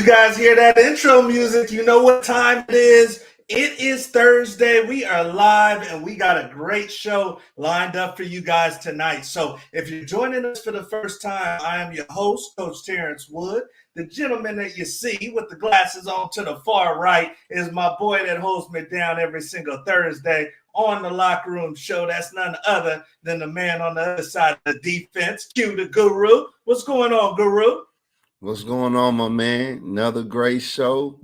you guys hear that intro music, you know what time it is. It is Thursday. We are live and we got a great show lined up for you guys tonight. So if you're joining us for the first time, I am your host, Coach Terrence Wood. The gentleman that you see with the glasses on to the far right is my boy that holds me down every single Thursday on the Locker Room Show. That's none other than the man on the other side of the defense, Q the Guru. What's going on, Guru? What's going on, my man? Another great show.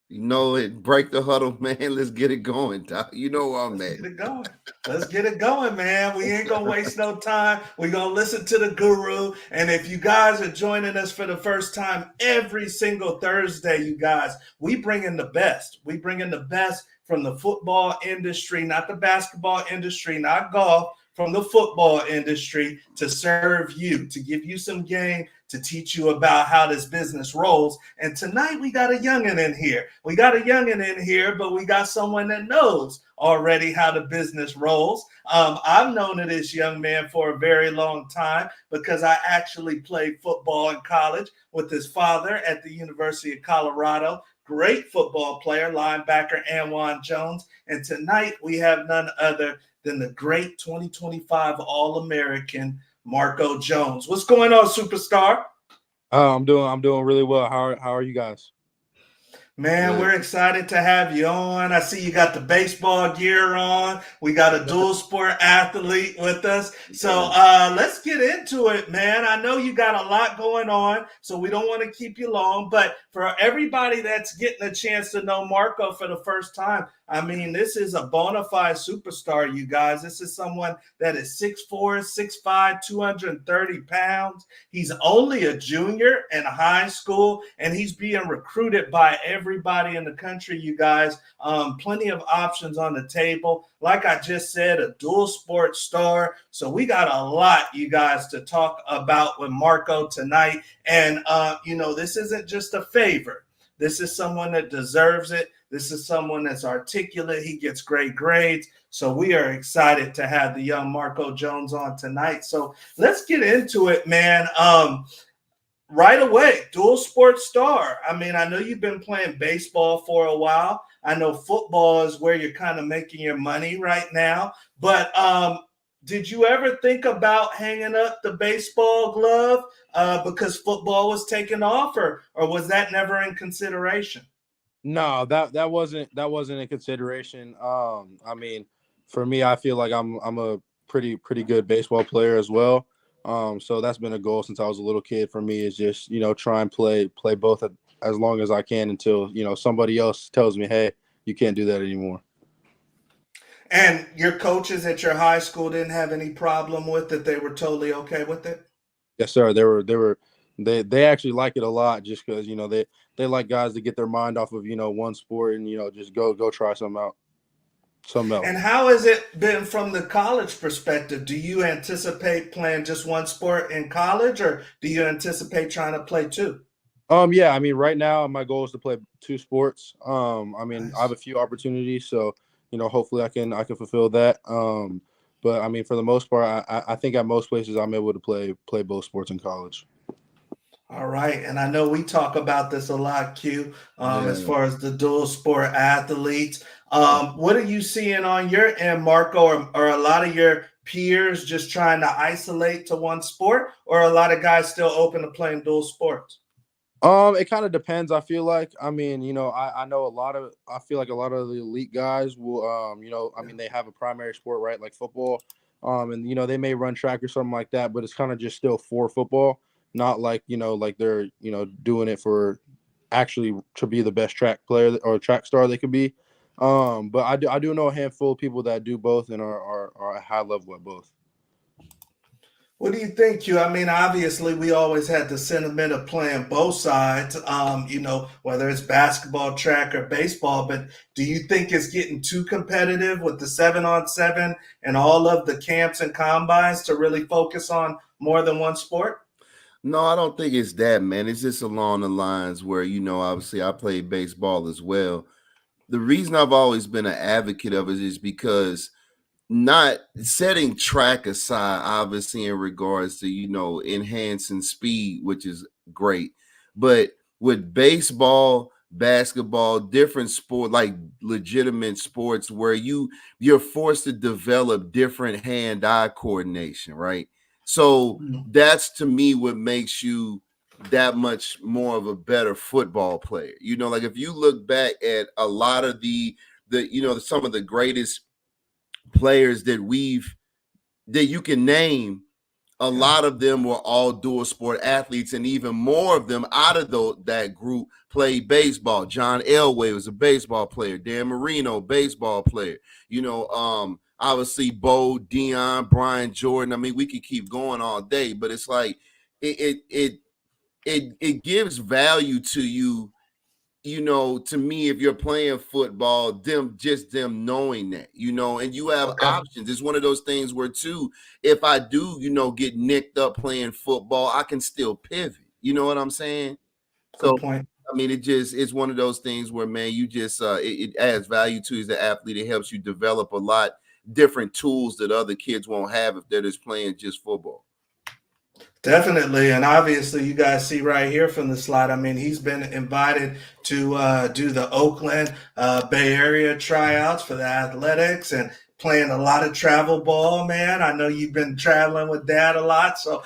You know it. Break the huddle, man. Let's get it going, Doc. You know where I'm at. Get it going. Let's get it going, man. We ain't gonna waste no time. We're gonna listen to the Guru. And if you guys are joining us for the first time, every single Thursday, you guys, we bring in the best. We bring in the best from the football industry, not the basketball industry, not golf, from the football industry to serve you, to give you some game, to teach you about how this business rolls. And tonight we got a youngin' in here. We got a youngin' in here, but we got someone that knows already how the business rolls. I've known of this young man for a very long time because I actually played football in college with his father at the University of Colorado. Great football player, linebacker Anwawn Jones. And tonight we have none other than the great 2025 All-American Marco Jones. What's going on, superstar? I'm doing really well. How are you guys? Man, we're excited to have you on. I see you got the baseball gear on. We got a dual sport athlete with us. So let's get into it, man. I know you got a lot going on, so we don't want to keep you long. But for everybody that's getting a chance to know Marco for the first time, I mean, this is a bona fide superstar, you guys. This is someone that is 6'4", 6'5", 230 pounds. He's only a junior in high school, and he's being recruited by everybody in the country, you guys. Plenty of options on the table. Like I just said, a dual sport star. So we got a lot, you guys, to talk about with Marco tonight. And, this isn't just a favor. This is someone that deserves it. This is someone that's articulate. He gets great grades. So we are excited to have the young Marco Jones on tonight. So let's get into it, man. Right away, dual sport star. I mean, I know you've been playing baseball for a while. I know football is where you're kind of making your money right now. But did you ever think about hanging up the baseball glove because football was taking off, or was that never in consideration? No, that wasn't in consideration. I mean, for me, I feel like I'm a pretty good baseball player as well. So that's been a goal since I was a little kid for me, is just, try and play both as long as I can until, somebody else tells me, hey, you can't do that anymore. And your coaches at your high school didn't have any problem with it? They were totally okay with it? Yes, sir. They actually like it a lot, just because, they like guys to get their mind off of, one sport and, just go try something else. And how has it been from the college perspective? Do you anticipate playing just one sport in college, or do you anticipate trying to play two? Yeah, I mean, right now my goal is to play two sports. I mean, Nice. I have a few opportunities, so hopefully I can fulfill that. But I mean, for the most part, I think at most places I'm able to play both sports in college. All right. And I know we talk about this a lot, Q, as far as the dual sport athletes. What are you seeing on your end, Marco? Or a lot of your peers just trying to isolate to one sport, or a lot of guys still open to playing dual sports? It kind of depends. I feel like, I mean, I know I feel like a lot of the elite guys will, I mean, they have a primary sport, right? Like football. And, they may run track or something like that, but it's kind of just still for football, not like, like they're, doing it for actually to be the best track player or track star they could be. But I do know a handful of people that do both and are at high level at both. What do you think, Q? I mean, obviously, we always had the sentiment of playing both sides, whether it's basketball, track, or baseball. But do you think it's getting too competitive with the 7-on-7 and all of the camps and combines to really focus on more than one sport? No, I don't think it's that, man. It's just along the lines where, obviously I played baseball as well. The reason I've always been an advocate of it is because, not setting track aside, obviously, in regards to, enhancing speed, which is great. But with baseball, basketball, different sport, like legitimate sports where you're forced to develop different hand-eye coordination, right? So that's to me what makes you that much more of a better football player. Like if you look back at a lot of the some of the greatest players that you can name, a lot of them were all dual sport athletes, and even more of them out of that group played baseball. John Elway was a baseball player. Dan Marino, baseball player. Obviously Bo, Dion, Brian Jordan. I mean, we could keep going all day, but it's like it gives value to you. To me, if you're playing football, them knowing that, and you have options. It's one of those things where too, if I do, get nicked up playing football, I can still pivot. You know what I'm saying? Good point. I mean, it's one of those things where, man, you just it adds value to you as an athlete. It helps you develop a lot different tools that other kids won't have if they're just playing just football. Definitely. And obviously, you guys see right here from the slide, I mean, he's been invited to do the Oakland Bay Area tryouts for the athletics and playing a lot of travel ball, man. I know you've been traveling with Dad a lot, so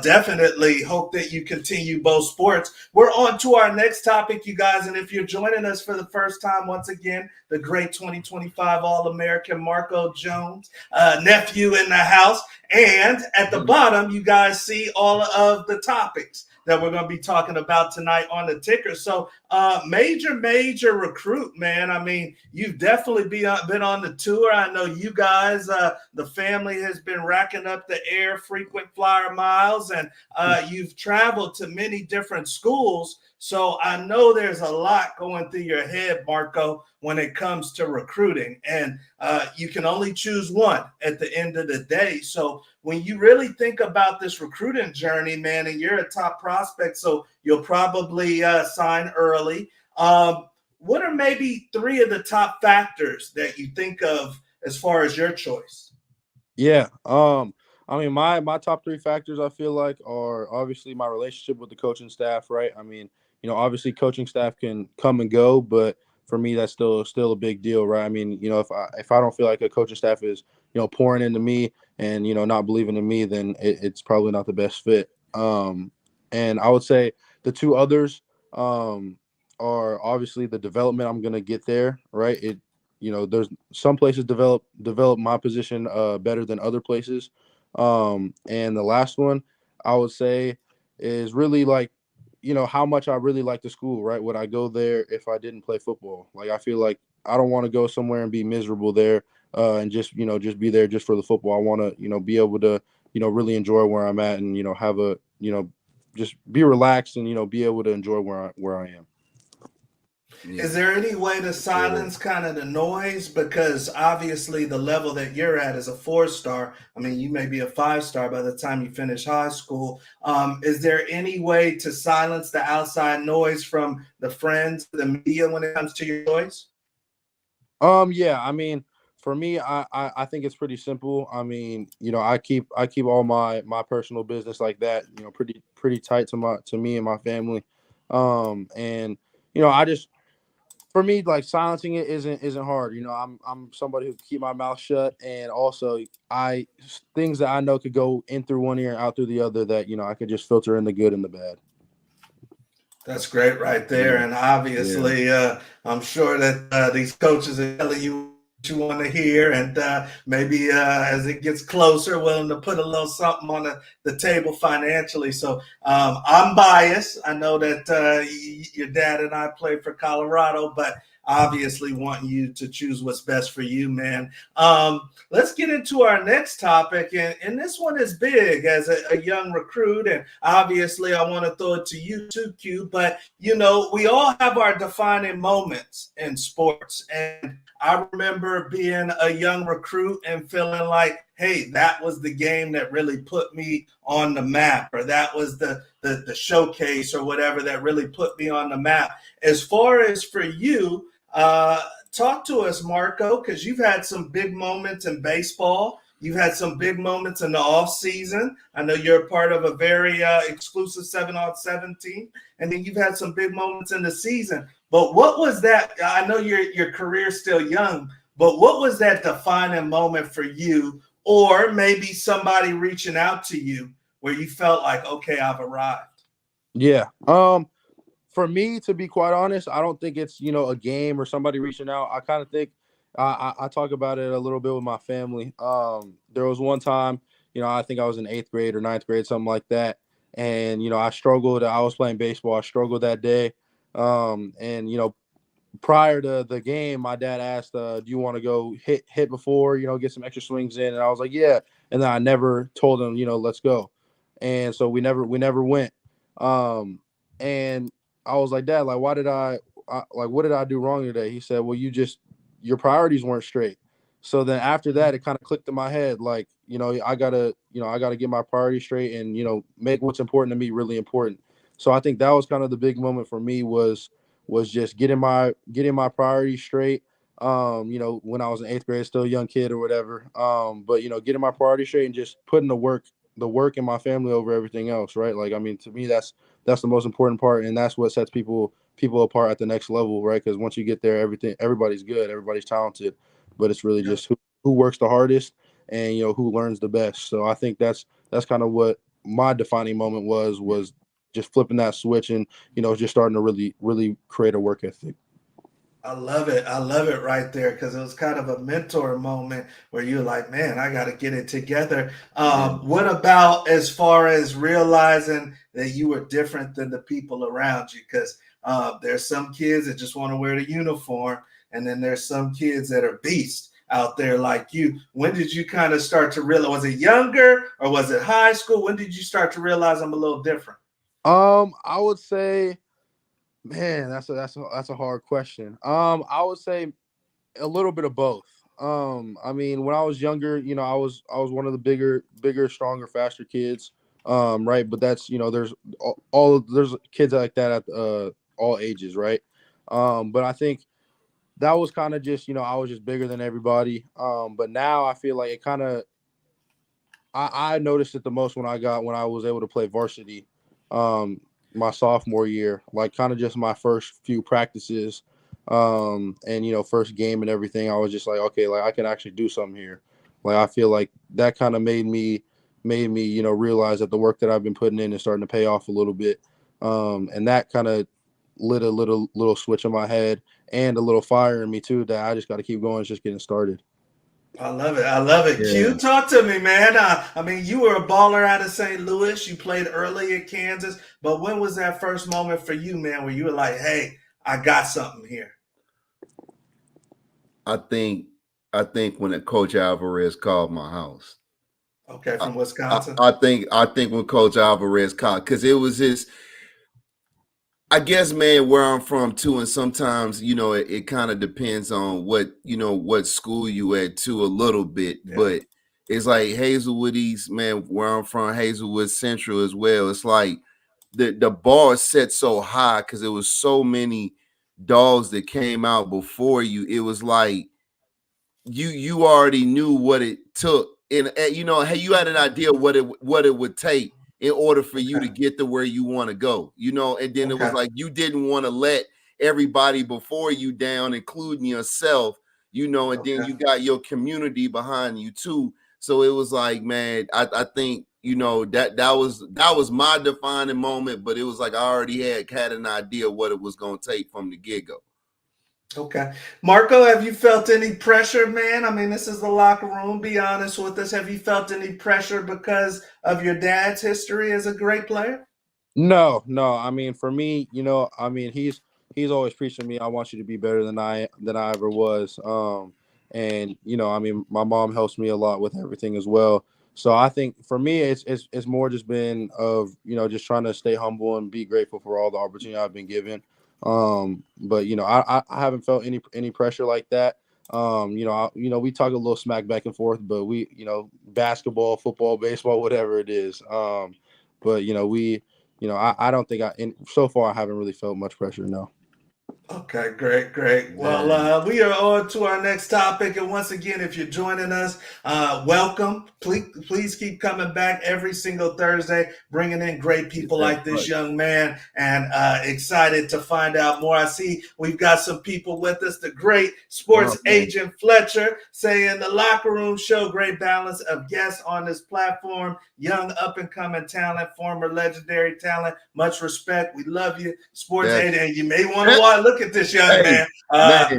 definitely hope that you continue both sports. We're on to our next topic, you guys, and if you're joining us for the first time, once again, the great 2025 All-American Marco Jones, nephew in the house, and at the bottom, you guys see all of the topics that we're going to be talking about tonight on the ticker. So major recruit, man. I mean, you've definitely been on the tour. I know you guys, the family has been racking up the air frequent flyer miles, and you've traveled to many different schools. So I know there's a lot going through your head, Marco, when it comes to recruiting. And you can only choose one at the end of the day. So when you really think about this recruiting journey, man, and you're a top prospect, so you'll probably sign early. What are maybe 3 of the top factors that you think of as far as your choice? Yeah. I mean, my top 3 factors I feel like are obviously my relationship with the coaching staff, right? I mean, obviously coaching staff can come and go, but for me, that's still a big deal, right? I mean, if I don't feel like a coaching staff is, pouring into me and, not believing in me, then it's probably not the best fit. And I would say the 2 others are obviously the development I'm going to get there, right? There's some places develop my position better than other places. And the last one I would say is really like, how much I really like the school, right? Would I go there if I didn't play football? Like, I feel like I don't want to go somewhere and be miserable there and just be there just for the football. I want to, be able to, really enjoy where I'm at and, have a, just be relaxed and, be able to enjoy where I am. Yeah. Is there any way to silence kind of the noise? Because obviously the level that you're at is a 4-star. I mean, you may be a 5-star by the time you finish high school. Is there any way to silence the outside noise from the friends, the media when it comes to your choice? Yeah, I mean, for me, I think it's pretty simple. I mean, I keep all my personal business like that, pretty tight to me and my family. And I just, for me, like, silencing it isn't hard. I'm somebody who can keep my mouth shut, and also things that I know could go in through one ear and out through the other that I could just filter in the good and the bad. That's great right there. And obviously, I'm sure that these coaches are telling you what you want to hear, and maybe as it gets closer, willing to put a little something on the table financially. So I'm biased. I know that your dad and I played for Colorado, but obviously want you to choose what's best for you, man. Let's get into our next topic, and this one is big as a young recruit, and obviously I want to throw it to you too, Q, but we all have our defining moments in sports, and I remember being a young recruit and feeling like, hey, that was the game that really put me on the map, or that was the showcase or whatever that really put me on the map. As far as for you, talk to us, Marco, because you've had some big moments in baseball. You've had some big moments in the off season. I know you're a part of a very exclusive 7-on-7 team, and then you've had some big moments in the season. But what was that? I know your career's still young, but what was that defining moment for you, or maybe somebody reaching out to you where you felt like, okay, I've arrived? Yeah. For me, to be quite honest, I don't think it's, a game or somebody reaching out. I kind of think I talk about it a little bit with my family. There was one time, I think I was in 8th grade or 9th grade, something like that. And, I struggled. I was playing baseball. I struggled that day. And, prior to the game, my dad asked, do you want to go hit before, get some extra swings in? And I was like, yeah. And then I never told him, let's go. And so we never went. And I was like, Dad, like, what did I do wrong today? He said, well, your priorities weren't straight. So then after that, it kind of clicked in my head, like, I gotta get my priorities straight and, make what's important to me really important. So I think that was kind of the big moment for me was just getting my priorities straight. When I was in 8th grade, still a young kid or whatever. But getting my priorities straight and just putting the work in my family over everything else, right? Like, I mean, to me, that's the most important part, and that's what sets people apart at the next level, right? Because once you get there, everybody's good, everybody's talented, but it's really just who works the hardest and who learns the best. So I think that's kind of what my defining moment was just flipping that switch and just starting to really create a work ethic. I love it. I love it right there because it was kind of a mentor moment where you're like, man, I got to get it together. Yeah. What about as far as realizing that you were different than the people around you? Because there's some kids that just want to wear the uniform, and then there's some kids that are beasts out there like you. When did you kind of start to realize? Was it younger or was it high school? When did you start to realize I'm a little different? I would say, man, that's a hard question. I would say a little bit of both. I mean, when I was younger, I was one of the bigger, stronger, faster kids. Right. But that's there's there's kids like that at all ages, right? But I think that was kind of just I was just bigger than everybody. But now I feel like it kind of I noticed it the most when I was able to play varsity, um, my sophomore year, like kind of just my first few practices, and first game and everything. I was just like, okay, like I can actually do something here. Like I feel like that kind of made me realize that the work that I've been putting in is starting to pay off a little bit, and that kind of lit a little switch in my head and a little fire in me too that I just got to keep going. It's just getting started. I love it. I love it. Yeah. Q, talk to me, man. I mean, you were a baller out of St. Louis. You played early in Kansas, but when was that first moment for you, man, where you were like, "Hey, I got something here"? I think when Coach Alvarez called my house. Okay, I, from I, Wisconsin. I think when Coach Alvarez called, because it was his. I guess, man, where I'm from too, and sometimes it kind of depends on what school you at too a little bit, Yeah. but it's like Hazelwood East, man, where I'm from, Hazelwood Central as well. It's like the bar is set so high because there was so many dogs that came out before you. It was like you already knew what it took, and hey, you had an idea what it would take in order for you Okay. to get to where you want to go, and then it was Okay. like you didn't want to let everybody before you down, including yourself, and then Okay. you got your community behind you too. So it was like, man, I think that was my defining moment, but it was like I already had an idea what it was going to take from the get-go. Okay. Marco, have you felt any pressure, man? I mean, this is the locker room. Be honest with us. Have you felt any pressure because of your dad's history as a great player? No, no. I mean, for me, I mean, he's always preaching to me. I want you to be better than I ever was. And I mean, my mom helps me a lot with everything as well. So I think for me, it's more just been of just trying to stay humble and be grateful for all the opportunity I've been given. But I haven't felt any pressure like that. We talk a little smack back and forth, but we basketball, football, baseball, whatever it is. But we. I don't think so far I haven't really felt much pressure. No. Okay, great. Yeah. Well, we are on to our next topic, and once again, if you're joining us, welcome. Please keep coming back every single Thursday, bringing in great Get people that like this push. young man, and excited to find out more. I see we've got some people with us. The great What sports up, man? agent Fletcher saying the locker room show great balance of guests on this platform, young up and coming talent, former legendary talent. Much respect. We love you, sports That's agent, and you may want to look at this young hey, man.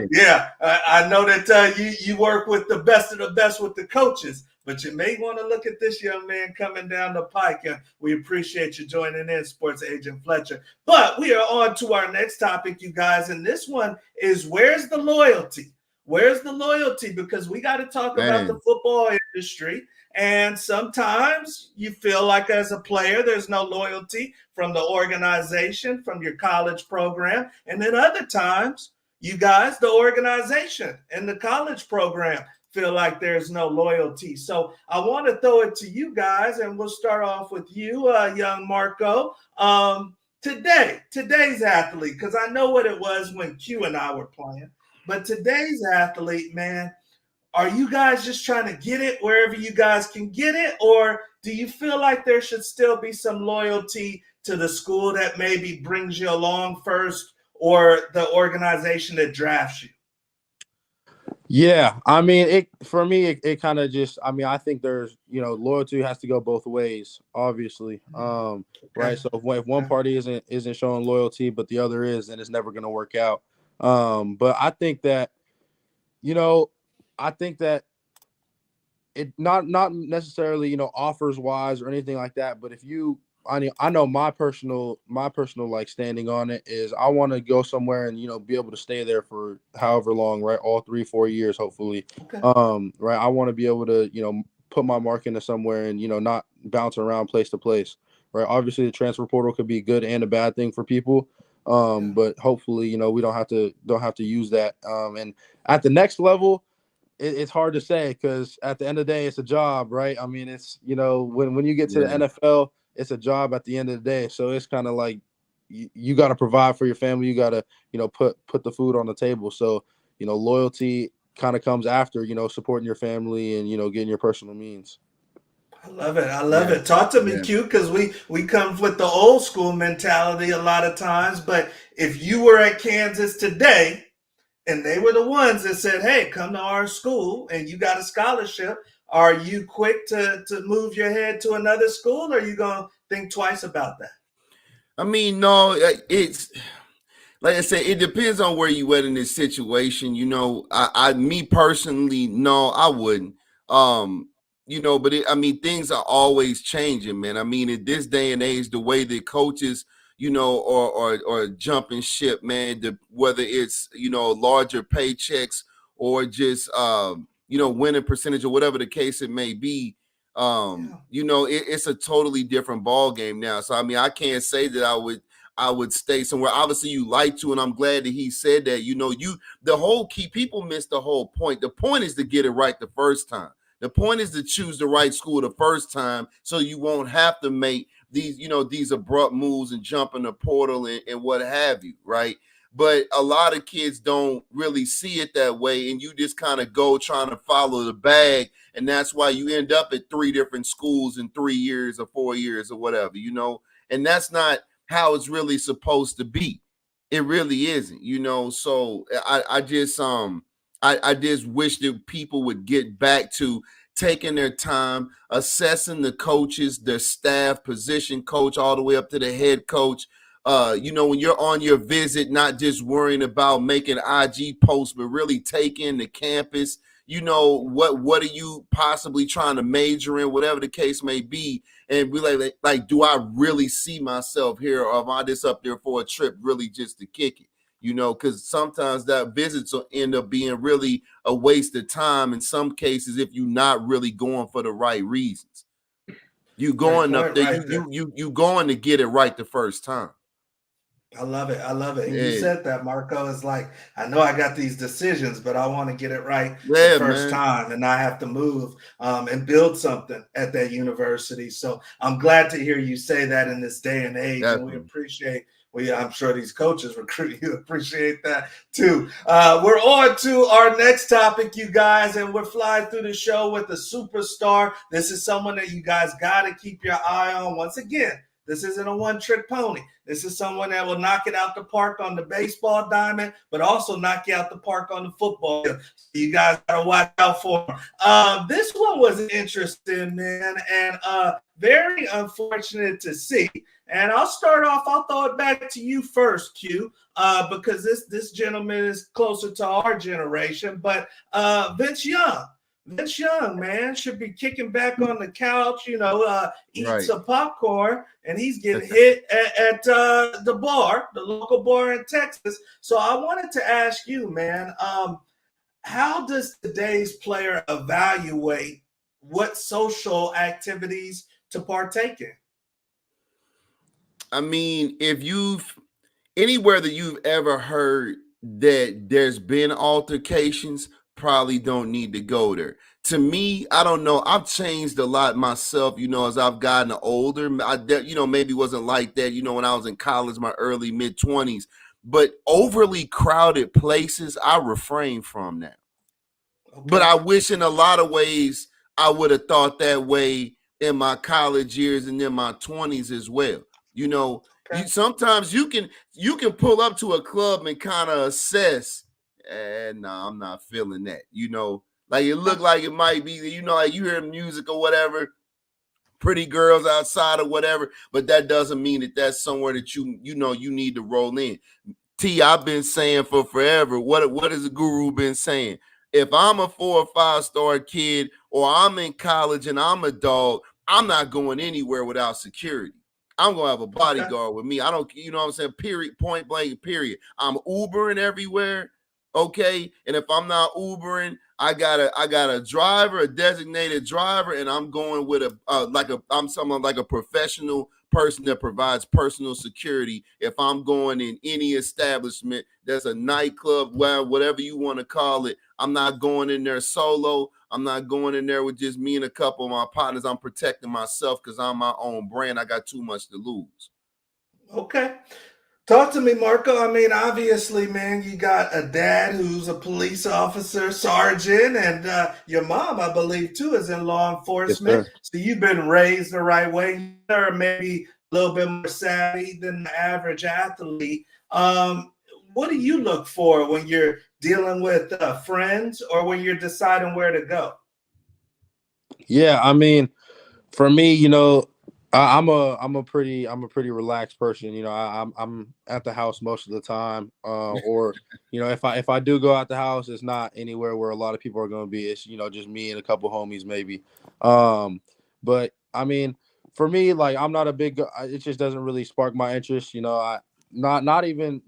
man. I know that you work with the best of the best with the coaches, but you may want to look at this young man coming down the pike. And we appreciate you joining in, sports agent Fletcher. But we are on to our next topic, you guys, and this one is where's the loyalty? Where's the loyalty? Because we got to talk about the Man. football industry. And sometimes you feel like as a player, there's no loyalty from the organization, from your college program. And then other times, you guys, the organization and the college program feel like there's no loyalty. So I want to throw it to you guys, and we'll start off with you, young Marco. Today's athlete, because I know what it was when Q and I were playing, but today's athlete, man, are you guys just trying to get it wherever you guys can get it? Or do you feel like there should still be some loyalty to the school that maybe brings you along first or the organization that drafts you? Yeah, I mean, for me, it kind of just, I mean, I think there's, loyalty has to go both ways, obviously. Okay. Right. So if one party isn't showing loyalty, but the other is, then it's never going to work out. But I think that, you know, I think that it not necessarily, offers wise or anything like that, but if you, I know my personal like standing on it is I want to go somewhere and be able to stay there for however long, right? All 3-4 years, hopefully. Okay. Right. I want to be able to put my mark into somewhere and not bounce around place to place, right? Obviously, the transfer portal could be a good and a bad thing for people, Yeah. but hopefully, we don't have to use that. And at the next level, it's hard to say because at the end of the day, it's a job, right? I mean, it's when you get to the Yeah. NFL, it's a job at the end of the day. So it's kind of like you got to provide for your family. You got to put the food on the table. So loyalty kind of comes after supporting your family and getting your personal means. I love it. I love Yeah. it. Talk to me, Yeah. Q, because we come with the old school mentality a lot of times. But if you were at Kansas today, and they were the ones that said, "Hey, come to our school," and you got a scholarship, are you quick to move your head to another school, or are you gonna think twice about that? I mean, no, it's like I said, it depends on where you at in this situation. Me personally, no, I wouldn't. Um, but I mean, things are always changing, man. I mean, in this day and age, the way that coaches, or jumping ship, man, whether it's larger paychecks or just winning percentage or whatever the case it may be. Yeah. It's a totally different ball game now. So I mean, I can't say that I would stay somewhere. Obviously, you like to, and I'm glad that he said that. The whole key, people miss the whole point. The point is to get it right the first time. The point is to choose the right school the first time so you won't have to make these abrupt moves and jump in the portal and what have you, right? But a lot of kids don't really see it that way, and you just kind of go trying to follow the bag, and that's why you end up at 3 different schools in 3 years or 4 years or whatever. And that's not how it's really supposed to be. It really isn't. So I just wish that people would get back to taking their time, assessing the coaches, their staff, position coach, all the way up to the head coach. When you're on your visit, not just worrying about making IG posts, but really taking the campus. What are you possibly trying to major in, whatever the case may be, and be like, do I really see myself here, or am I just up there for a trip, really just to kick it? Because sometimes that visits will end up being really a waste of time in some cases if you're not really going for the right reasons. You Great going up point, there, right there. you going to get it right the first time. I love it. I love it. And you Yeah, said that, Marco. Is like, I know I got these decisions, but I want to get it right the yeah, first man, time and I have to move and build something at that university. So I'm glad to hear you say that in this day and age. And we definitely. appreciate I'm sure these coaches recruit you appreciate that too. We're on to our next topic, you guys, and we're flying through the show with a superstar. This is someone that you guys got to keep your eye on. Once again, this isn't a one-trick pony. This is someone that will knock it out the park on the baseball diamond, but also knock you out the park on the football field. So you guys got to watch out for him. This one was interesting, man, and very unfortunate to see. And I'll start off. I'll throw it back to you first, Q, because this gentleman is closer to our generation. But Vince Young, man, should be kicking back on the couch, eating some popcorn, and he's getting hit at the local bar in Texas. So I wanted to ask you, man, how does today's player evaluate what social activities to partake in? I mean, if anywhere that you've ever heard that there's been altercations, probably don't need to go there. To me, I don't know. I've changed a lot myself, as I've gotten older. Maybe wasn't like that, when I was in college, my early mid-20s. But overly crowded places, I refrain from now. Okay. But I wish in a lot of ways I would have thought that way in my college years and in my 20s as well. Sometimes you can pull up to a club and kind of assess, no, I'm not feeling that. Like it looked like it might be, like you hear music or whatever, pretty girls outside or whatever, but that doesn't mean that that's somewhere that you need to roll in. I've been saying for forever, what has the guru been saying? If I'm a 4 or 5 star kid or I'm in college and I'm a dog, I'm not going anywhere without security. I'm going to have a bodyguard with me. I don't, what I'm saying? Period, point blank, period. I'm Ubering everywhere, okay? And if I'm not Ubering, I got a driver, a designated driver, and I'm going with I'm someone like a professional person that provides personal security. If I'm going in any establishment, there's a nightclub, well, whatever you want to call it, I'm not going in there solo. I'm not going in there with just me and a couple of my partners. I'm protecting myself because I'm my own brand. I got too much to lose. Okay. Talk to me, Marco. I mean, obviously, man, you got a dad who's a police officer, sergeant, and your mom, I believe, too, is in law enforcement. Yes, so you've been raised the right way, or maybe a little bit more savvy than the average athlete. What do you look for when you're dealing with friends or when you're deciding where to go? Yeah, I mean, for me, I'm a pretty relaxed person. I'm at the house most of the time, or if I do go out the house, it's not anywhere where a lot of people are going to be. It's just me and a couple homies maybe. But I mean, for me, like I'm not a big. It just doesn't really spark my interest. Not even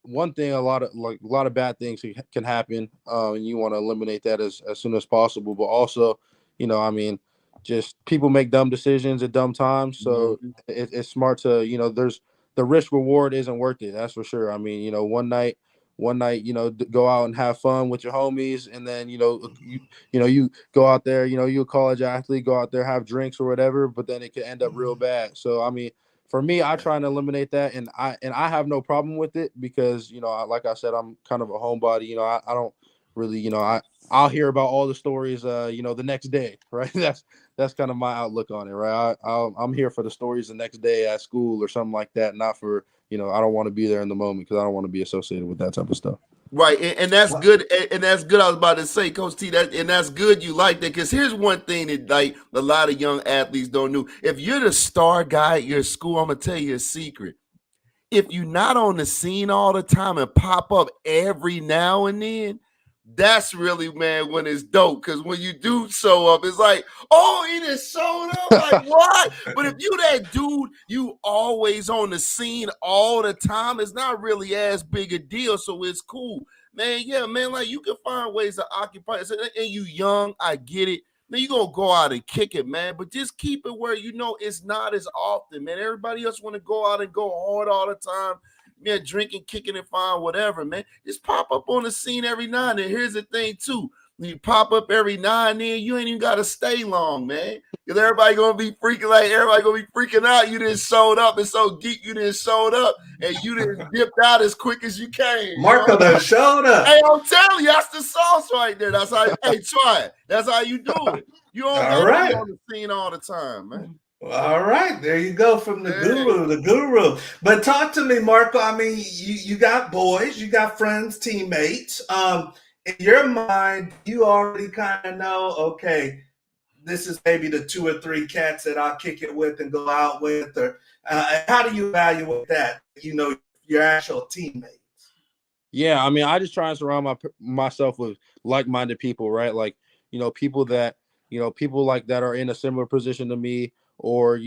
one thing. A lot of bad things can happen, and you want to eliminate that as soon as possible. But also, I mean, just people make dumb decisions at dumb times. So it's smart to, there's the risk reward isn't worth it. That's for sure. I mean, one night, go out and have fun with your homies. And then, you go out there, you're a college athlete, go out there, have drinks or whatever, but then it could end up real bad. So, I mean, for me, I try and eliminate that. And I have no problem with it because, like I said, I'm kind of a homebody. I don't really, I'll hear about all the stories, the next day, right? That's kind of my outlook on it, right? I'm here for the stories the next day at school or something like that, not for, I don't want to be there in the moment because I don't want to be associated with that type of stuff. Right, and that's good, and that's good. I was about to say, Coach T, that's good. You like that because here's one thing that like a lot of young athletes don't know. If you're the star guy at your school, I'm gonna tell you a secret. If you're not on the scene all the time and pop up every now and then, that's really, man, when it's dope. Because when you do show up, it's like, oh, he just showed up. Like, what? But if you that dude, you always on the scene all the time, it's not really as big a deal. So it's cool. Man, yeah, man, like you can find ways to occupy. And you young, I get it. Man, you gonna go out and kick it, man. But just keep it where it's not as often, man. Everybody else want to go out and go hard all the time. Man, drinking, kicking, and fine, whatever, man. Just pop up on the scene every now and then. Here's the thing, too. You pop up every now and then. You ain't even gotta stay long, man. Because everybody gonna be freaking out. You didn't showed up and so geek. You didn't showed up and you didn't dipped out as quick as you came. Marco done showed up. Hey, I'm telling you, that's the sauce right there. That's how. Hey, try it. That's how you do it. You don't gotta be on the scene all the time, man. All right, there you go from the guru. But talk to me, Marco. I mean, you got boys, you got friends, teammates. In your mind, you already kind of know, okay, this is maybe the 2 or 3 cats that I'll kick it with and go out with, or how do you evaluate that? You know, your actual teammates. Yeah, I mean, I just try and surround myself with like-minded people, right? Like, people that, people like that are in a similar position to me, or,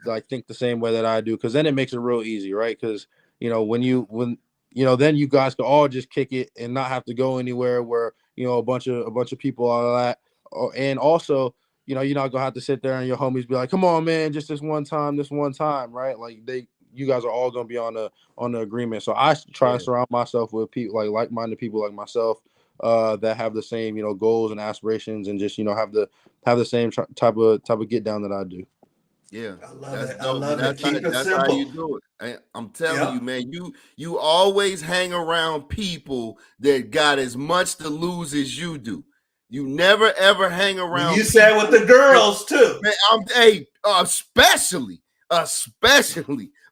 like think the same way that I do. Cause then it makes it real easy, right? Cause, then you guys can all just kick it and not have to go anywhere where, a bunch of people are at. And also, you're not gonna have to sit there and your homies be like, come on, man, just this one time, right? Like you guys are all gonna be on the agreement. So I try and surround myself with people like-minded people like myself, that have the same, goals and aspirations, and just, have the same type of get down that I do. Yeah, I love it. dope, I love man. it. Keep it That's how simple. you do it. I'm telling you, man. You always hang around people that got as much to lose as you do. You never ever hang around. You said with the girls too. Man, especially.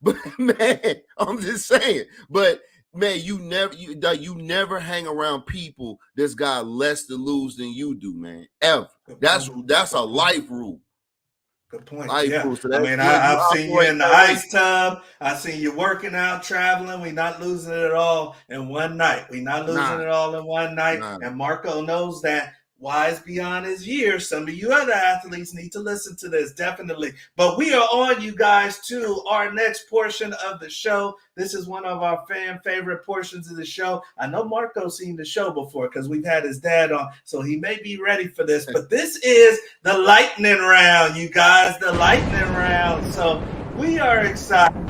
But man, I'm just saying. But man, you never hang around people that's got less to lose than you do, man. Ever. That's a life rule. Good point. Life Yeah. rule. So I mean, I've seen you in the ice tub. I've seen you working out, traveling. We're not losing it all in one night. We're not losing it all in one night. And Marco knows that. Wise beyond his years. Some of you other athletes need to listen to this, definitely. But we are on, you guys, to our next portion of the show. This is one of our fan favorite portions of the show. I know Marco's seen the show before because we've had his dad on, so he may be ready for this. But this is the lightning round, you guys, the lightning round. So we are excited.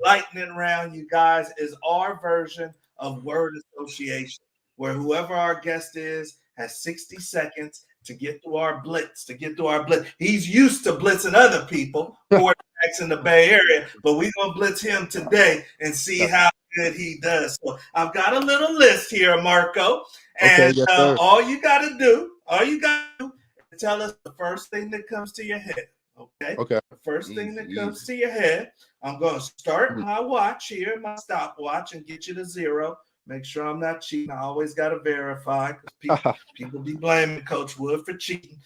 Lightning round, you guys, is our version of word association, where whoever our guest is has 60 seconds to get through our blitz. He's used to blitzing other people, quarterbacks in the Bay Area, but we're going to blitz him today and see how good he does. So I've got a little list here, Marco, and all you got to do is tell us the first thing that comes to your head. Okay. The first thing that comes to your head, I'm going to start my watch here, my stopwatch, and get you to 0. Make sure I'm not cheating. I always got to verify because people be blaming Coach Wood for cheating.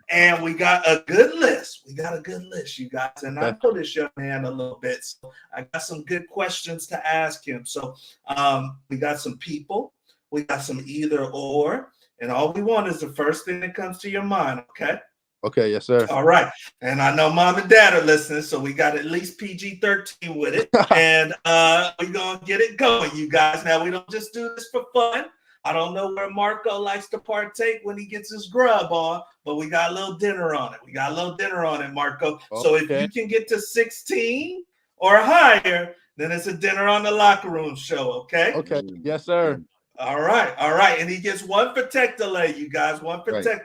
And we got a good list. You guys. And I know this young man a little bit, so I got some good questions to ask him. So we got some people. We got some either or. And all we want is the first thing that comes to your mind, okay? Okay, yes, sir. All right. And I know mom and dad are listening, so we got at least PG-13 with it. And we're going to get it going, you guys. Now, we don't just do this for fun. I don't know where Marco likes to partake when he gets his grub on, but we got a little dinner on it. Marco. Okay. So if you can get to 16 or higher, then it's a dinner on the locker room show, okay? Okay, yes, sir. All right. And he gets one protect delay, you guys,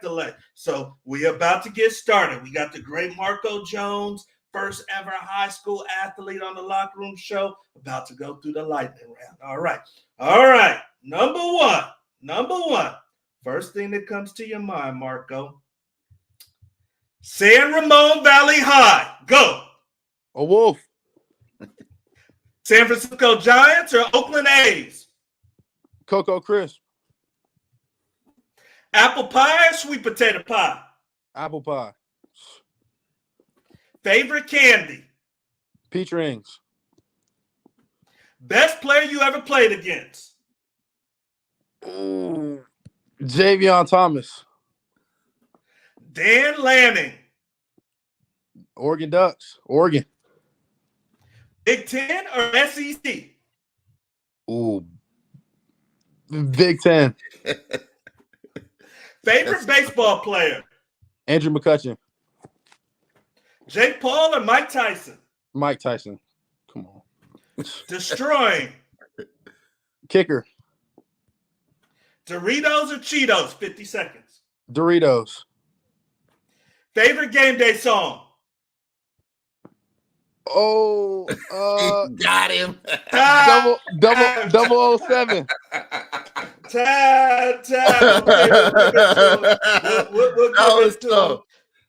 delay. So we're about to get started. We got the great Anwawn Jones, first ever high school athlete on the locker room show, about to go through the lightning round. All right. Number one. First thing that comes to your mind, Marco. San Ramon Valley High. Go. A Wolf. San Francisco Giants or Oakland A's? Cocoa Crisp. Apple pie or sweet potato pie? Apple pie. Favorite candy? Peach rings. Best player you ever played against? Ooh. Javion Thomas. Dan Lanning. Oregon Ducks. Oregon. Big Ten or SEC? Ooh. Big Ten. Favorite baseball player? Andrew McCutcheon. Jake Paul or Mike Tyson? Mike Tyson. Come on. Destroying Kicker. Doritos or Cheetos? 50 seconds. Doritos. Favorite game day song? Oh, Got him. double 007. Time. Okay, we'll give it to him. We'll That give was it to tough.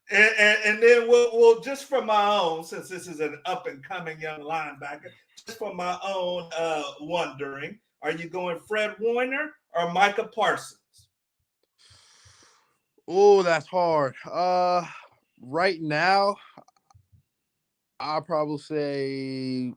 him. And then we'll just for my own, since this is an up and coming young linebacker, just for my own wondering, are you going Fred Warner or Micah Parsons? Oh, that's hard. Right now, I'll probably say,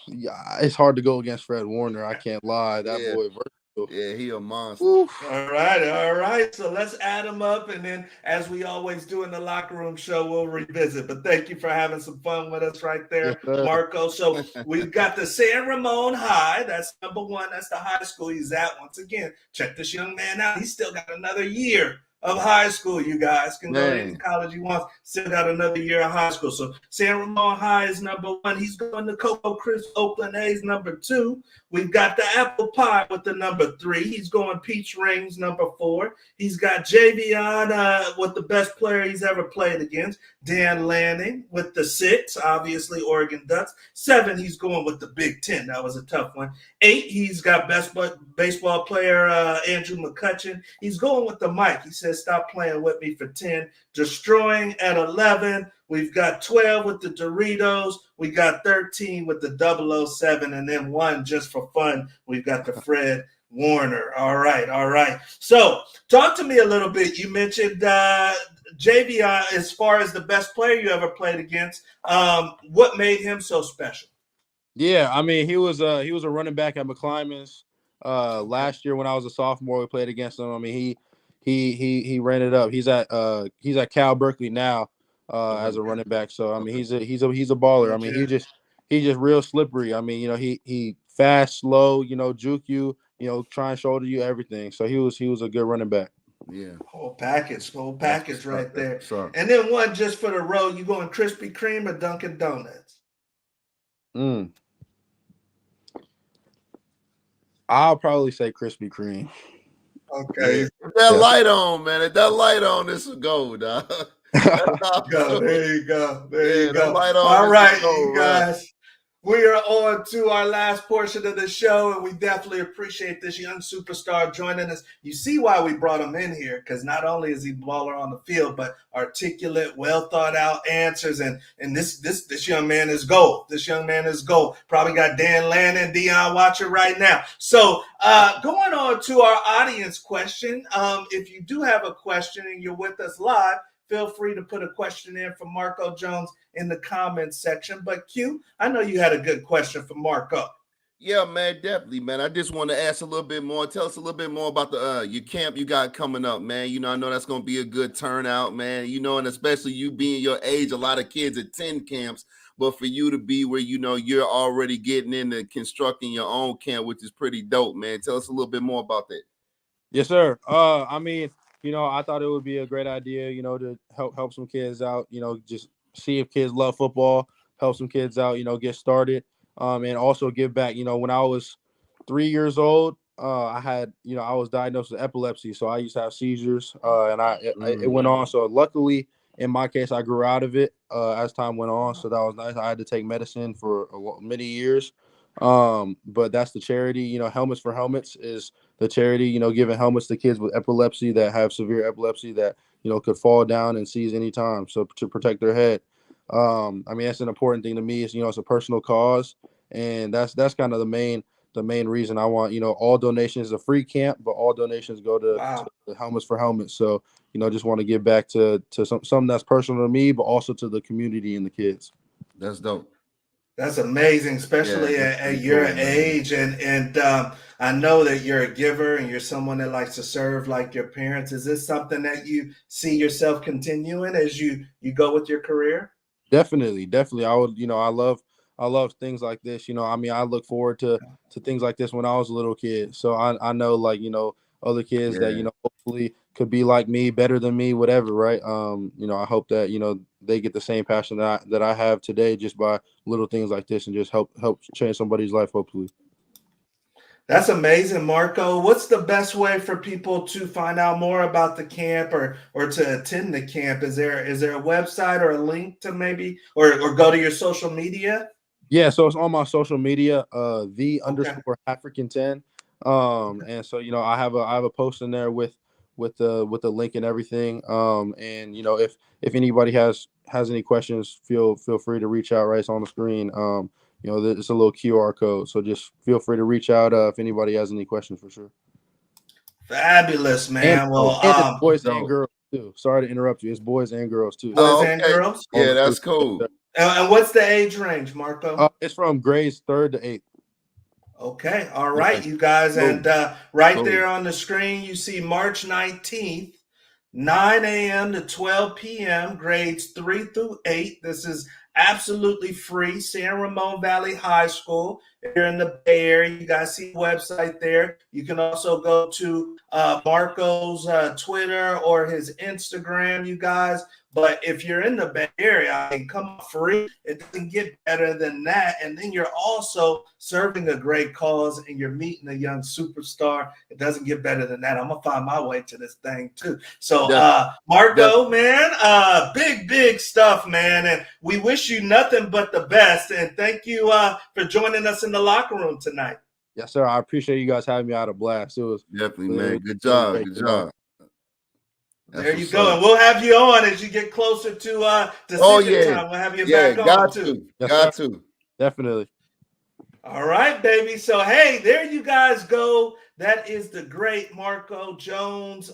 yeah, it's hard to go against Fred Warner. I can't lie. That Yeah. boy versatile. Yeah, he a monster. Oof. All right. So let's add them up, and then, as we always do in the locker room show, we'll revisit. But thank you for having some fun with us right there, Yes, Marco. So we've got the San Ramon High. That's number one. That's the high school he's at. Once again, check this young man out. He's still got another year of high school. You guys can go to any college he wants. Still got another year of high school. So San Ramon High is number one. He's going to Coco Chris Oakland Hayes, number two. We've got the Apple Pie with the number three. He's going Peach Rings, number four. He's got Javion with the best player he's ever played against, Dan Lanning with the six, obviously Oregon Ducks. Seven, he's going with the Big Ten. That was a tough one. Eight, he's got best baseball player Andrew McCutcheon. He's going with the Mike. He says, stop playing with me for 10. Destroying at 11. We've got 12 with the Doritos. We got 13 with the 007. And then one just for fun. We've got the Fred Warner. All right. So talk to me a little bit. You mentioned Javion as far as the best player you ever played against. What made him so special? Yeah, I mean, he was a running back at McClymonds. Last year when I was a sophomore, we played against him. I mean, he ran it up. He's at Cal Berkeley now as a running back. So I mean, he's a baller. I mean, he's just real slippery. I mean, he fast, slow, juke you, try and shoulder you, everything. So he was a good running back. Yeah, whole package right there. Sure. And then one just for the road. You going Krispy Kreme or Dunkin' Donuts? I'll probably say Krispy Kreme. Okay. If that light on, man. If that light on, this will go, dog. There you go. Light on, all right, go, you guys. We are on to our last portion of the show, and we definitely appreciate this young superstar joining us. You see why we brought him in here, because not only is he baller on the field, but articulate, well thought out answers, and this young man is gold. This young man is gold. Probably got Dan Lanning, Dion watching right now. So going on to our audience question, if you do have a question and you're with us live, feel free to put a question in for Marco Jones in the comments section. But Q, I know you had a good question for Marco. Yeah, man, definitely, man. I just want to ask a little bit more. Tell us a little bit more about the your camp you got coming up, man. I know that's going to be a good turnout, man. And especially you being your age, a lot of kids attend camps, but for you to be where you're already getting into constructing your own camp, which is pretty dope, man. Tell us a little bit more about that. Yes, sir. I mean, I thought it would be a great idea, to help some kids out, just see if kids love football, help some kids out, get started, and also give back. When I was 3 years old, I had, I was diagnosed with epilepsy, so I used to have seizures, and it went on. So luckily, in my case, I grew out of it as time went on, so that was nice. I had to take medicine for many years, but that's the charity. Helmets for Helmets is the charity, giving helmets to kids with epilepsy that have severe epilepsy that, could fall down and seize anytime. So to protect their head. I mean, that's an important thing to me. It's a personal cause. And that's kind of the main reason I want, all donations, a free camp, but all donations go to the Helmets for Helmets. So, just want to give back to something that's personal to me, but also to the community and the kids. That's dope. That's amazing, especially at your age. And I know that you're a giver and you're someone that likes to serve like your parents. Is this something that you see yourself continuing as you go with your career? Definitely. I would, I love things like this. I mean, I look forward to things like this when I was a little kid. So I know, like, other kids that, hopefully could be like me, better than me, whatever. Right. I hope that, they get the same passion that I have today just by little things like this and just help change somebody's life, hopefully. That's amazing, Marco. What's the best way for people to find out more about the camp or to attend the camp? Is there a website or a link to maybe or go to your social media? Yeah, so it's on my social media, the Okay. underscore African 10. And so I have a post in there with the link and everything. And if anybody has any questions, feel free to reach out. Right, it's on the screen. It's a little QR code, so just feel free to reach out if anybody has any questions for sure. Fabulous, And man. Well, it's boys and So, girls too. Sorry to interrupt you. It's boys and girls too. boys oh, and okay. girls. On Yeah, the that's screen. cool. And what's the age range, Marco? It's from grades 3rd to 8th. Okay, all Yes, right, sir. you guys, Cool. and right Cool. there on the screen, you see March 19th, 9 a.m. to 12 p.m., grades 3 through 8. This is absolutely free. San Ramon Valley High School. If you're in the Bay Area, you guys see the website there. You can also go to Marco's Twitter or his Instagram, you guys. But if you're in the Bay Area, I mean, come on, free. It doesn't get better than that. And then you're also serving a great cause and you're meeting a young superstar. It doesn't get better than that. I'm going to find my way to this thing, too. So, Marco, man, big stuff, man. And we wish you nothing but the best. And thank you for joining us in the locker room tonight. Yes, sir. I appreciate you guys having me. I had a blast. It was Definitely, it man. was Good really job. great. Good job. There you go. And we'll have you on as you get closer to decision time. We'll have you back on, too. Yes, sir. To. Definitely. All right, baby. So, hey, there you guys go. That is the great Marco Jones.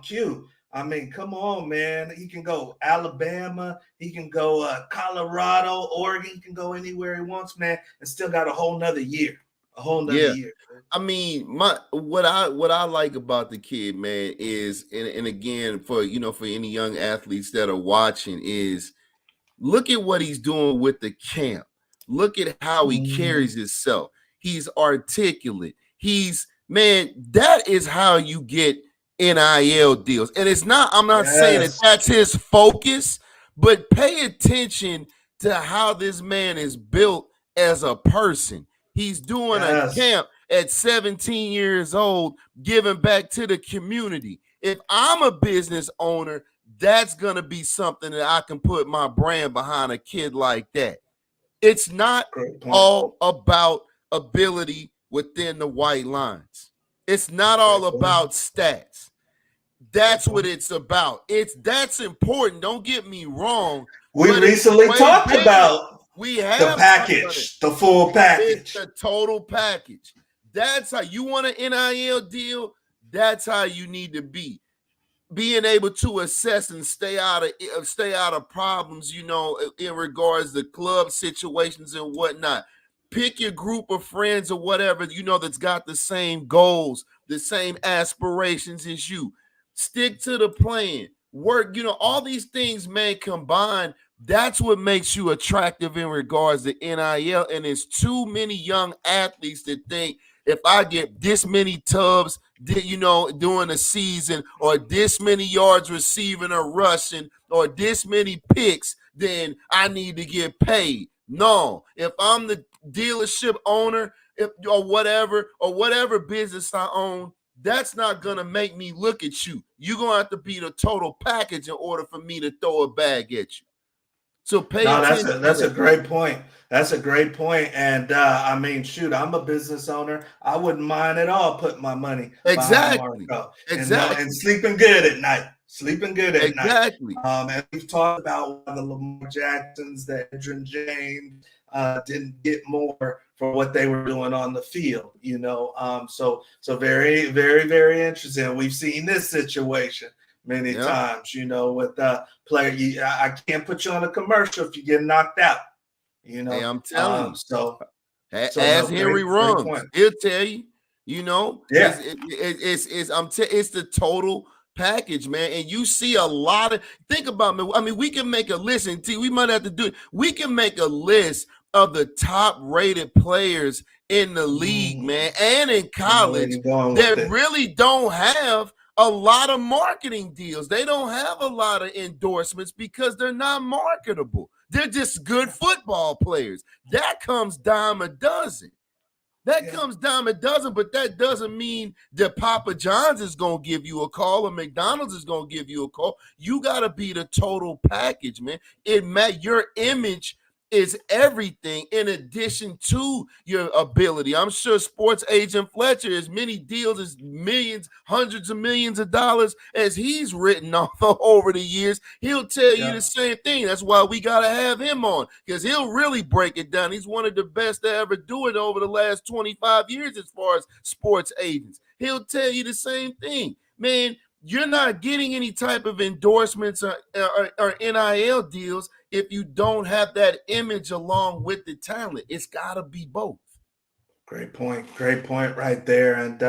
Q. I mean, come on, man. He can go Alabama. He can go Colorado, Oregon. He can go anywhere he wants, man, and still got a whole nother year. A whole nother year. I mean, what I like about the kid, man, is and again for any young athletes that are watching is look at what he's doing with the camp. Look at how he carries himself. He's articulate. That is how you get NIL deals. And I'm not saying that that's his focus, but pay attention to how this man is built as a person. He's doing a camp at 17 years old, giving back to the community. If I'm a business owner, that's going to be something that I can put my brand behind a kid like that. It's not all about ability within the white lines. It's not all about stats. That's what it's about. That's important. Don't get me wrong. We recently talked about the package, the full package. It's the total package. That's how you want an NIL deal. That's how you need to be. Being able to assess and stay out of problems, in regards to club situations and whatnot. Pick your group of friends or whatever, that's got the same goals, the same aspirations as you. Stick to the plan. Work, all these things, man, combined. That's what makes you attractive in regards to NIL. And it's too many young athletes that think if I get this many tubs, during a season, or this many yards receiving or rushing, or this many picks, then I need to get paid. No, if I'm the dealership owner, or whatever business I own, that's not gonna make me look at you. You're gonna have to be the total package in order for me to throw a bag at you. So pay attention. That's a great point. That's a great point. And I mean, shoot, I'm a business owner. I wouldn't mind at all putting my money exactly. And sleeping good at night. Exactly. And we've talked about the Lamar Jacksons, the Edgerrin James didn't get more for what they were doing on the field. So very, very, very interesting. We've seen this situation many times, with player. I can't put you on a commercial if you get knocked out. Hey, I'm telling you. As Henry runs, he'll tell you. It's the total package, man. And you see a lot of. Think about me. I mean, we can make a list, and we might have to do it. We can make a list of the top-rated players in the league, man, and in college that really don't have a lot of marketing deals. They don't have a lot of endorsements because they're not marketable. They're just good football players. That comes dime a dozen. That comes dime a dozen, but that doesn't mean that Papa John's is going to give you a call or McDonald's is going to give you a call. You got to be the total package, man. Your image is everything in addition to your ability. I'm sure sports agent Fletcher, as many deals as millions, hundreds of millions of dollars as he's written off over the years, he'll tell you the same thing. That's why we got to have him on, because he'll really break it down. He's one of the best to ever do it over the last 25 years as far as sports agents. He'll tell you the same thing. Man, you're not getting any type of endorsements or NIL deals if you don't have that image along with the talent. It's got to be both. Great point right there. And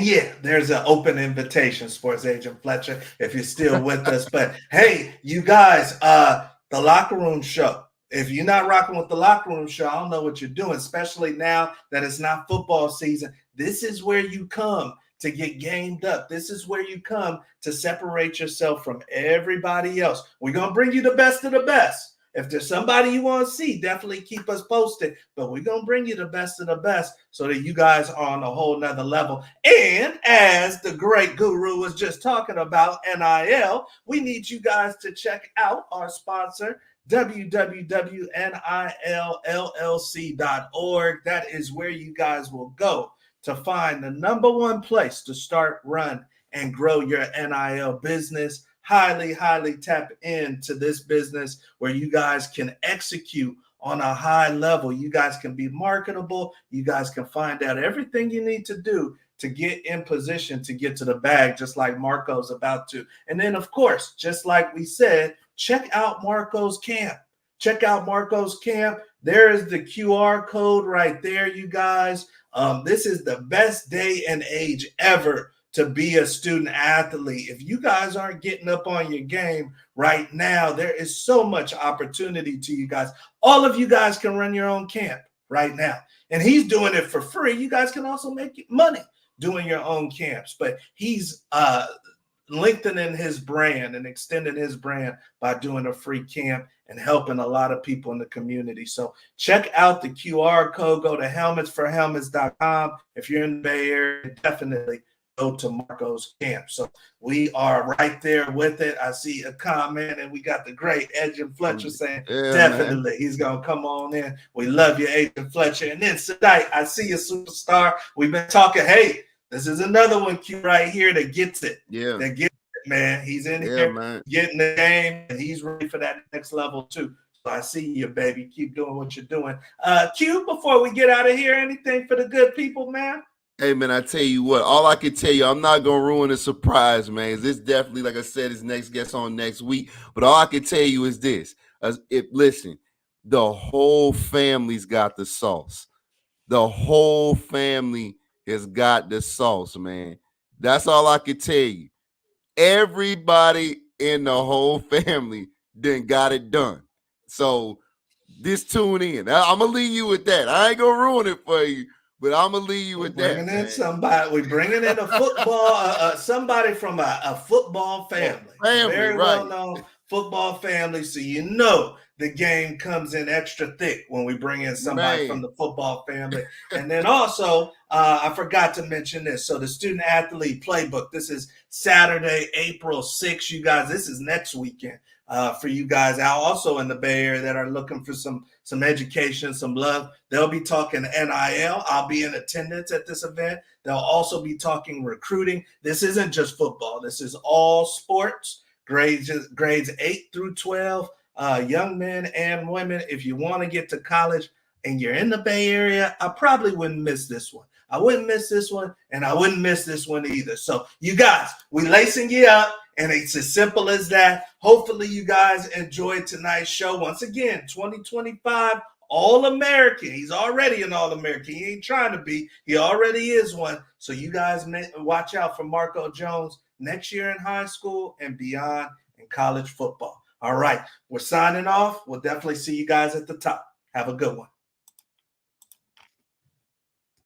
yeah, there's an open invitation, sports agent Fletcher, if you're still with us. But hey, you guys, the Locker Room Show. If you're not rocking with the Locker Room Show, I don't know what you're doing, especially now that it's not football season. This is where you come to get gamed up. This is where you come to separate yourself from everybody else. We're going to bring you the best of the best. If there's somebody you want to see, definitely keep us posted. But we're going to bring you the best of the best so that you guys are on a whole nother level. And as the great guru was just talking about NIL, we need you guys to check out our sponsor, www.nillllc.org. That is where you guys will go to find the number one place to start, run, and grow your NIL business. Highly tap into this business where you guys can execute on a high level. You guys can be marketable. You guys can find out everything you need to do to get in position to get to the bag, just like Marco's about to. And then, of course, just like we said, check out Marco's camp. Check out Marco's camp. There is the QR code right there, you guys. This is the best day and age ever to be a student athlete. If you guys aren't getting up on your game right now, there is so much opportunity to you guys. All of you guys can run your own camp right now. And he's doing it for free. You guys can also make money doing your own camps. But he's lengthening his brand and extending his brand by doing a free camp and helping a lot of people in the community. So check out the QR code. Go to helmetsforhelmets.com. If you're in the Bay Area, definitely go to Marco's camp. So we are right there with it. I see a comment, and we got the great Agent Fletcher saying, definitely, he's going to come on in. We love you, Agent Fletcher. And then tonight, I see you, superstar. We've been talking, hey, this is another one, Q, right here that gets it. Yeah. That gets it, man. He's in here getting the game, and he's ready for that next level, too. So I see you, baby. Keep doing what you're doing. Q, before we get out of here, anything for the good people, man? Hey, man, I tell you what, all I can tell you, I'm not going to ruin the surprise, man. This definitely, like I said, is next guest on next week. But all I can tell you is this. Listen, the whole family's got the sauce. The whole family has got the sauce, man. That's all I can tell you. Everybody in the whole family then got it done. So just tune in. I'm going to leave you with that. I ain't going to ruin it for you. But I'm gonna leave you with that. We're bringing in a football, somebody from a football family, very well-known football family. So you know the game comes in extra thick when we bring in somebody from the football family. And then also, I forgot to mention this. So the student athlete playbook. This is Saturday, April 6th. You guys, this is next weekend. For you guys out also in the Bay Area that are looking for some education, some love. They'll be talking NIL. I'll be in attendance at this event. They'll also be talking recruiting. This isn't just football. This is all sports, grades 8 through 12, young men and women. If you want to get to college and you're in the Bay Area, I probably wouldn't miss this one. I wouldn't miss this one, and I wouldn't miss this one either. So you guys, we lacing you up. And it's as simple as that. Hopefully you guys enjoyed tonight's show. Once again, 2025 All-American. He's already an All-American. He ain't trying to be. He already is one. So you guys watch out for Marco Jones next year in high school and beyond in college football. All right, we're signing off. We'll definitely see you guys at the top. Have a good one.